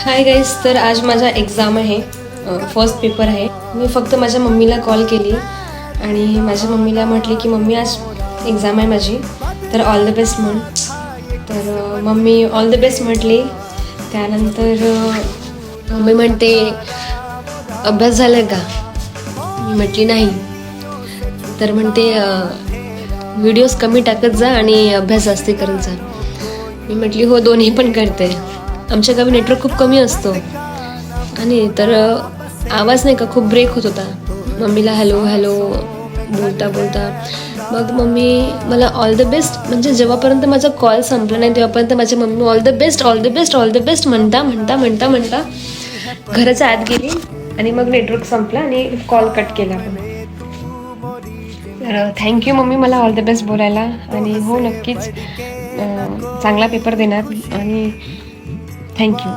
Hi guys, तर आज माझा एक्झाम आहे, फर्स्ट पेपर आहे. मी फक्त माझ्या मम्मीला कॉल केली आणि माझ्या मम्मीला म्हटले की मम्मी आज एक्झाम आहे माझी, तर ऑल द बेस्ट म्हण. तर मम्मी ऑल द बेस्ट म्हटली. त्यानंतर मम्मी म्हणते अभ्यास झाला का? मी म्हटली नाही. तर म्हणते व्हिडिओज कमी टाकत जा आणि अभ्यास जास्ती करत जा. मी म्हटली हो, दोन्ही पण करते. आमच्या गावी नेटवर्क खूप कमी असतो आणि तर आवाज नाही का खूप ब्रेक होत होता. मम्मीला हॅलो हॅलो बोलता बोलता मग मम्मी मला ऑल द बेस्ट, म्हणजे जेव्हापर्यंत माझा कॉल संपला नाही तेव्हापर्यंत माझी mummy all the best all the best all the best म्हणता म्हणता म्हणता म्हणता घराच्या आत गेली आणि मग नेटवर्क संपला आणि कॉल कट केला. तर थँक्यू मम्मी मला ऑल द बेस्ट बोलायला. आणि हो, नक्कीच चांगला पेपर देणार आणि थँक्यू.